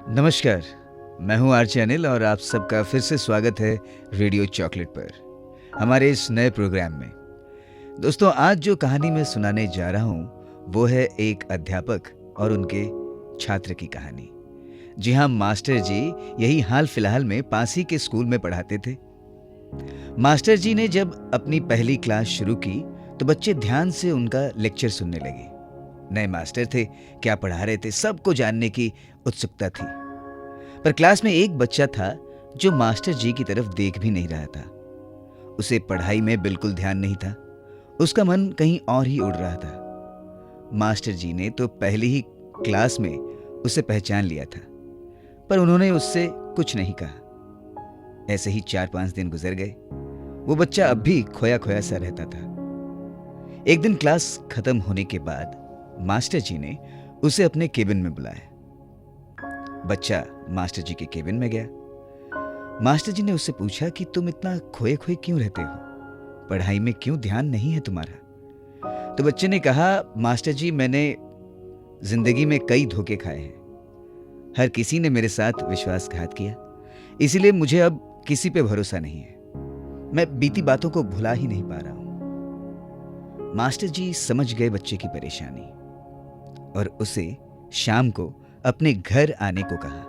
नमस्कार, मैं हूं आरजे अनिल और आप सबका फिर से स्वागत है रेडियो चॉकलेट पर हमारे इस नए प्रोग्राम में। दोस्तों, आज जो कहानी मैं सुनाने जा रहा हूं वो है एक अध्यापक और उनके छात्र की कहानी। जी हाँ, मास्टर जी यही हाल फिलहाल में पास ही के स्कूल में पढ़ाते थे। मास्टर जी ने जब अपनी पहली क्लास शुरू की तो बच्चे ध्यान से उनका लेक्चर सुनने लगे। नए मास्टर थे, क्या पढ़ा रहे थे सबको जानने की उत्सुकता थी। पर क्लास में एक बच्चा था जो मास्टर जी की तरफ देख भी नहीं रहा था। उसे पढ़ाई में बिल्कुल ध्यान नहीं था, उसका मन कहीं और ही उड़ रहा था। मास्टर जी ने तो पहली ही क्लास में उसे पहचान लिया था, पर उन्होंने उससे कुछ नहीं कहा। ऐसे ही 4-5 दिन गुजर गए। वो बच्चा अब भी खोया खोया सा रहता था। एक दिन क्लास खत्म होने के बाद मास्टर जी ने उसे अपने केबिन में बुलाया। बच्चा मास्टर जी के केबिन में गया। मास्टर जी ने उससे पूछा कि तुम इतना खोए खोए क्यों रहते हो, पढ़ाई में क्यों ध्यान नहीं है तुम्हारा। तो बच्चे ने कहा, मास्टर जी मैंने जिंदगी में कई धोखे खाए हैं। हर किसी ने मेरे साथ विश्वासघात किया, इसीलिए मुझे अब किसी पे भरोसा नहीं है। मैं बीती बातों को भुला ही नहीं पा रहा हूं। मास्टर जी समझ गए बच्चे की परेशानी और उसे शाम को अपने घर आने को कहा।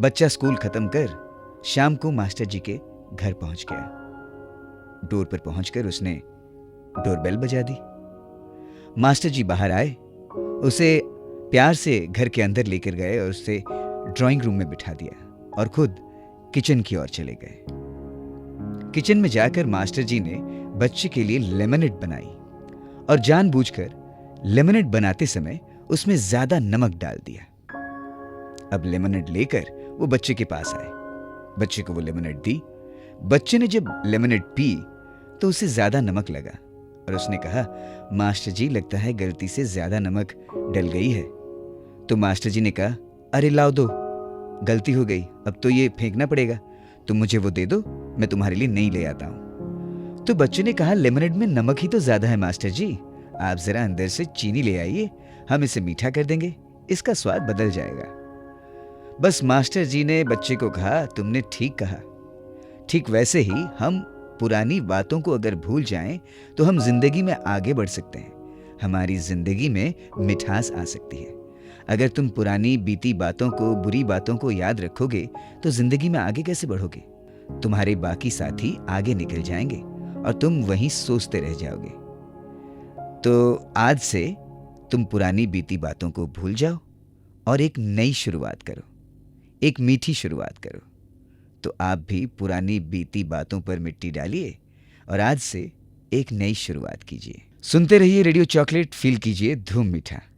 बच्चा स्कूल खत्म कर शाम को मास्टर जी के घर पहुंच गया। डोर पर पहुंचकर उसने डोरबेल बजा दी। मास्टर जी बाहर आए, उसे प्यार से घर के अंदर लेकर गए और उसे ड्राइंग रूम में बिठा दिया और खुद किचन की ओर चले गए। किचन में जाकर मास्टर जी ने बच्चे के लिए लेमनेड बनाई और जानबूझकर लेमनेड बनाते समय उसमें ज्यादा नमक डाल दिया। अब लेमनेड लेकर वो बच्चे के पास आए। बच्चे को वो लेमनेड दी। बच्चे ने जब लेमनेड पी तो उसे ज्यादा नमक लगा और उसने कहा, मास्टर जी लगता है गलती से ज्यादा नमक डल गई है। तो मास्टर जी ने कहा, अरे लाओ दो, गलती हो गई, अब तो ये फेंकना पड़ेगा, तुम मुझे वो दे दो, मैं तुम्हारे लिए नहीं ले आता हूं। तो बच्चे ने कहा, लेमनेड में नमक ही तो ज्यादा है मास्टर जी, आप जरा अंदर से चीनी ले आइए, हम इसे मीठा कर देंगे, इसका स्वाद बदल जाएगा। बस मास्टर जी ने बच्चे को कहा, तुमने ठीक कहा। ठीक वैसे ही हम पुरानी बातों को अगर भूल जाएं तो हम जिंदगी में आगे बढ़ सकते हैं, हमारी जिंदगी में मिठास आ सकती है। अगर तुम पुरानी बीती बातों को, बुरी बातों को याद रखोगे तो जिंदगी में आगे कैसे बढ़ोगे। तुम्हारे बाकी साथी आगे निकल जाएंगे और तुम वहीं सोचते रह जाओगे। तो आज से तुम पुरानी बीती बातों को भूल जाओ और एक नई शुरुआत करो, एक मीठी शुरुआत करो। तो आप भी पुरानी बीती बातों पर मिट्टी डालिए और आज से एक नई शुरुआत कीजिए। सुनते रहिए रेडियो चॉकलेट, फील कीजिए धूम मीठा।